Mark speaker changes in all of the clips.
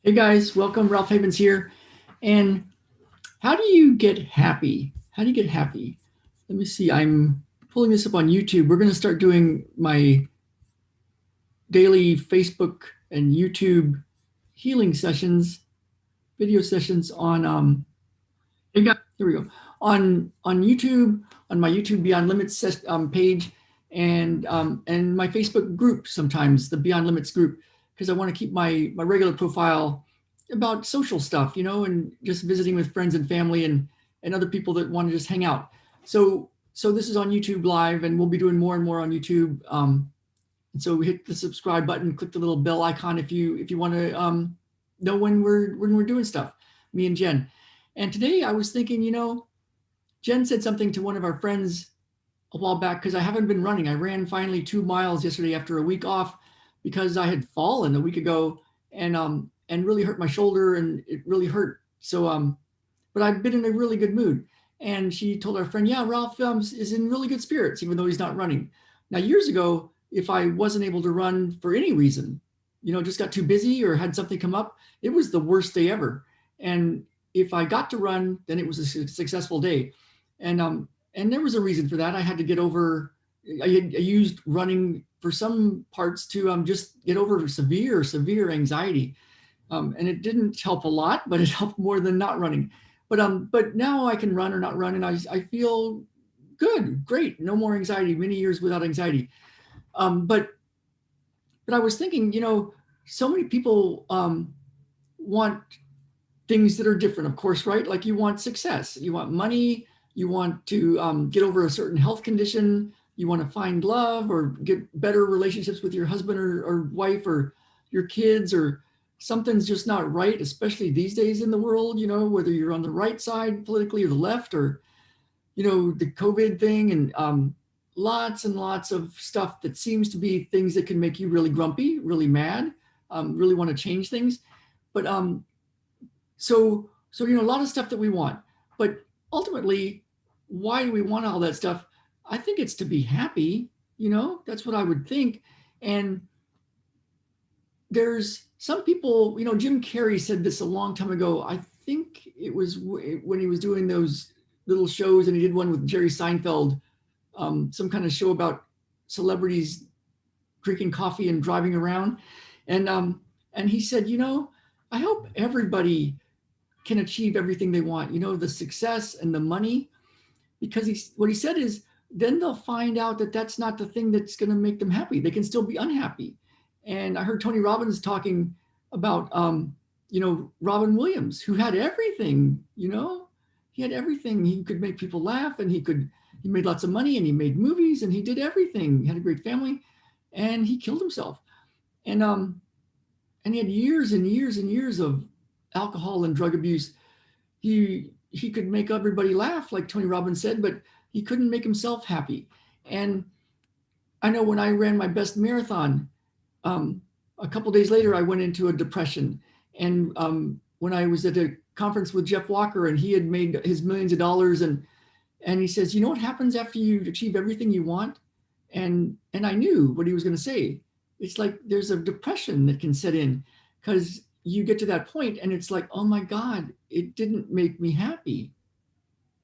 Speaker 1: Hey guys, welcome. Ralph Havens here. And how do you get happy? How do you get happy? Let me see. I'm pulling this up on YouTube. We're going to start doing my daily Facebook and YouTube healing sessions, video sessions on hey guys, here we go. On YouTube, on my YouTube Beyond Limits page, and my Facebook group sometimes, the Beyond Limits group, because I want to keep my regular profile about social stuff, and just visiting with friends and family and other people that want to just hang out. So this is on YouTube Live, and we'll be doing more and more on YouTube. And so hit the subscribe button, click the little bell icon if you want to know when we're doing stuff. Me and Jen. And today I was thinking, Jen said something to one of our friends a while back because I haven't been running. I ran finally 2 miles yesterday after a week off because I had fallen a week ago and really hurt my shoulder and it really hurt. But I've been in a really good mood. And she told our friend, yeah, Ralph is in really good spirits, even though he's not running. Now, years ago, if I wasn't able to run for any reason, just got too busy or had something come up, it was the worst day ever. And if I got to run, then it was a successful day. And there was a reason for that. I had to get over. I used running for some parts to just get over severe anxiety, and it didn't help a lot, but it helped more than not running. But now I can run or not run, and I feel good, great, no more anxiety. Many years without anxiety. Um, but but I was thinking, so many people want things that are different, of course, right? Like you want success, you want money, you want to get over a certain health condition, you want to find love or get better relationships with your husband or wife or your kids, or something's just not right, especially these days in the world, whether you're on the right side politically or the left, or, the COVID thing, and lots and lots of stuff that seems to be things that can make you really grumpy, really mad, really want to change things. But so a lot of stuff that we want, but ultimately, why do we want all that stuff? I think it's to be happy. That's what I would think. And there's some people, Jim Carrey said this a long time ago. I think it was when he was doing those little shows, and he did one with Jerry Seinfeld, some kind of show about celebrities drinking coffee and driving around, and he said, I hope everybody can achieve everything they want, the success and the money, because what he said is, then they'll find out that that's not the thing that's going to make them happy. They can still be unhappy. And I heard Tony Robbins talking about, Robin Williams, who had everything, he had everything. He could make people laugh, and he made lots of money, and he made movies, and he did everything. He had a great family, and he killed himself. And he had years and years and years of alcohol and drug abuse. He could make everybody laugh, like Tony Robbins said, but he couldn't make himself happy. And I know when I ran my best marathon, a couple days later, I went into a depression. And when I was at a conference with Jeff Walker, and he had made his millions of dollars, and he says, what happens after you achieve everything you want? And I knew what he was going to say. It's like there's a depression that can set in, because you get to that point and it's like, oh my God, it didn't make me happy,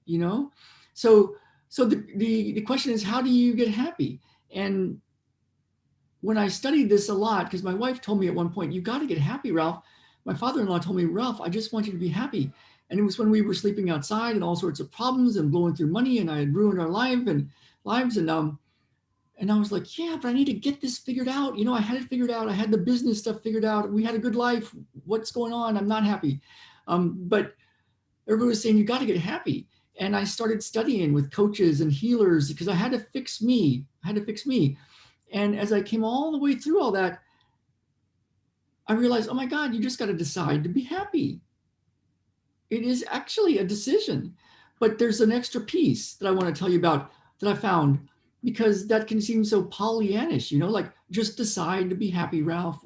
Speaker 1: you know? So the question is, how do you get happy? And when I studied this a lot, because my wife told me at one point, you got to get happy, Ralph. My father-in-law told me, Ralph, I just want you to be happy. And it was when we were sleeping outside and all sorts of problems and blowing through money, and I had ruined our lives. And I was like, yeah, but I need to get this figured out. I had it figured out. I had the business stuff figured out. We had a good life. What's going on? I'm not happy. But everybody was saying, you got to get happy. And I started studying with coaches and healers because I had to fix me. And as I came all the way through all that, I realized, oh my God, you just got to decide to be happy. It is actually a decision. But there's an extra piece that I want to tell you about that I found, because that can seem so Pollyannish, like just decide to be happy, Ralph,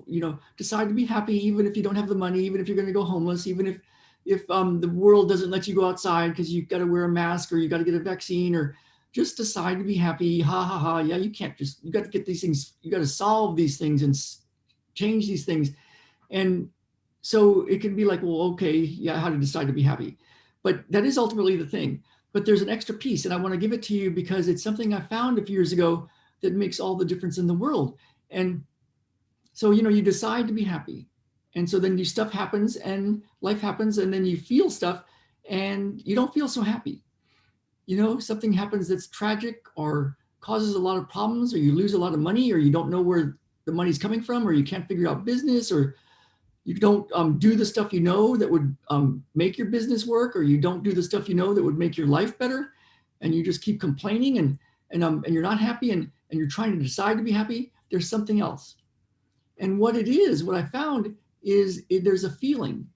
Speaker 1: decide to be happy, even if you don't have the money, even if you're going to go homeless, even if the world doesn't let you go outside because you've got to wear a mask or you got to get a vaccine, or just decide to be happy. Ha ha ha. Yeah, you got to get these things. You got to solve these things and change these things. And So it can be like, well, okay, yeah, how to decide to be happy. But that is ultimately the thing. But there's an extra piece, and I want to give it to you because it's something I found a few years ago that makes all the difference in the world. And so, you decide to be happy. And so then stuff happens and life happens, and then you feel stuff and you don't feel so happy. Something happens that's tragic or causes a lot of problems, or you lose a lot of money, or you don't know where the money's coming from, or you can't figure out business, or you don't do the stuff that would make your business work, or you don't do the stuff that would make your life better, and you just keep complaining and you're not happy, and you're trying to decide to be happy. There's something else. And what I found is there's a feeling.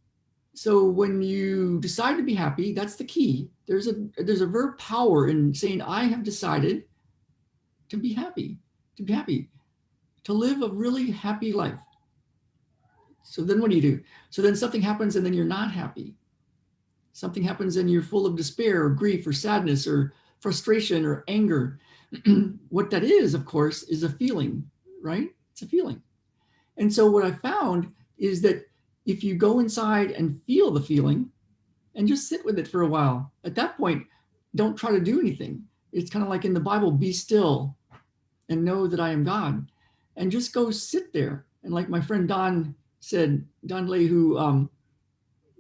Speaker 1: So when you decide to be happy, that's the key. There's a verb power in saying, I have decided to be happy, to live a really happy life. So then what do? So then something happens and then you're not happy. Something happens and you're full of despair or grief or sadness or frustration or anger. What that is, of course, is a feeling, right? It's a feeling. And so what I found is that if you go inside and feel the feeling and just sit with it for a while, at that point, don't try to do anything. It's kind of like in the Bible, be still and know that I am God. And just go sit there. And like my friend Don said, Don Lay, who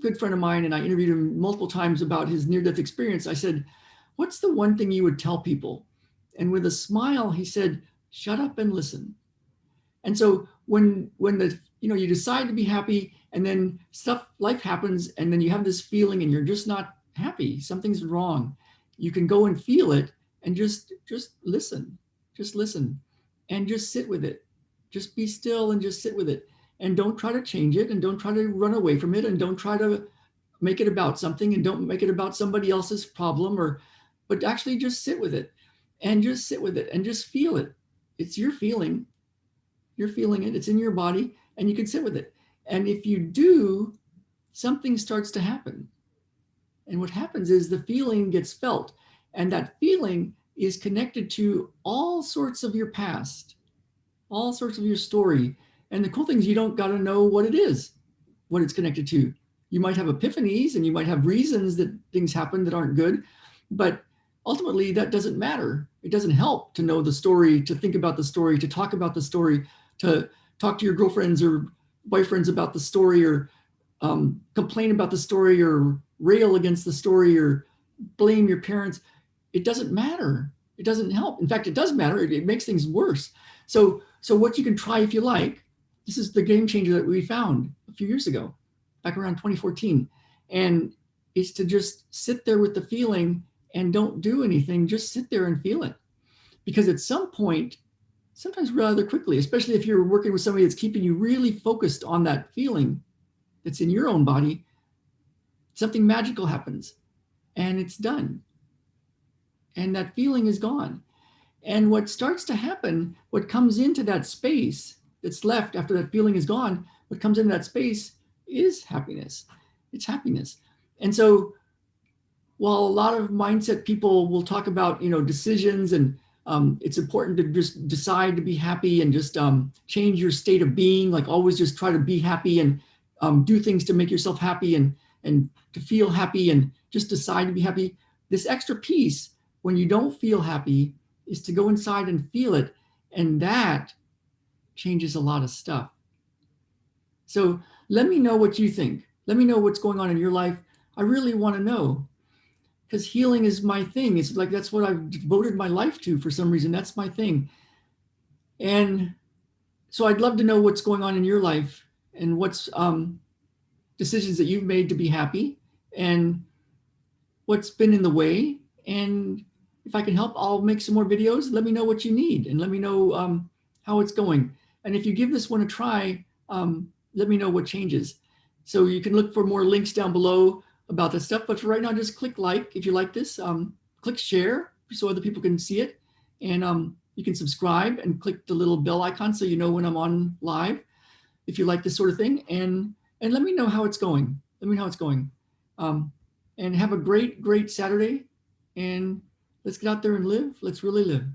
Speaker 1: good friend of mine, and I interviewed him multiple times about his near-death experience. I said, what's the one thing you would tell people? And with a smile, he said, shut up and listen. And so when you decide to be happy, and then life happens, and then you have this feeling and you're just not happy, something's wrong, you can go and feel it and just listen, and just sit with it. Just be still and just sit with it. And don't try to change it, and don't try to run away from it, and don't try to make it about something, and don't make it about somebody else's problem, but actually just sit with it and just feel it. It's your feeling. You're feeling it. It's in your body, and you can sit with it. And if you do, something starts to happen. And what happens is the feeling gets felt, and that feeling is connected to all sorts of your past, all sorts of your story. And the cool thing is you don't got to know what it is, what it's connected to. You might have epiphanies and you might have reasons that things happen that aren't good, but ultimately that doesn't matter. It doesn't help to know the story, to think about the story, to talk about the story, to talk to your girlfriends or boyfriends about the story, or complain about the story, or rail against the story, or blame your parents. It doesn't matter. It doesn't help. In fact, it does matter. It makes things worse. So what you can try, if you like, this is the game changer that we found a few years ago, back around 2014. And it's to just sit there with the feeling and don't do anything. Just sit there and feel it. Because at some point, sometimes rather quickly, especially if you're working with somebody that's keeping you really focused on that feeling that's in your own body, something magical happens and it's done. And that feeling is gone. And what starts to happen, what comes into that space that's left after that feeling is gone, what comes into that space is happiness. It's happiness. And so while a lot of mindset people will talk about, decisions, and it's important to just decide to be happy and just change your state of being, like always just try to be happy and do things to make yourself happy and to feel happy and just decide to be happy. This extra piece, when you don't feel happy, is to go inside and feel it. And that changes a lot of stuff. So let me know what you think. Let me know what's going on in your life. I really want to know, because healing is my thing. It's like, that's what I've devoted my life to for some reason. That's my thing. And so I'd love to know what's going on in your life, and what's decisions that you've made to be happy, and what's been in the way. And if I can help, I'll make some more videos. Let me know what you need, and let me know how it's going. And if you give this one a try, let me know what changes. So you can look for more links down below about this stuff. But for right now, just click like if you like this. Click share so other people can see it. And you can subscribe and click the little bell icon so you know when I'm on live, if you like this sort of thing. And let me know how it's going. Let me know how it's going. And have a great, great Saturday. And let's get out there and live. Let's really live.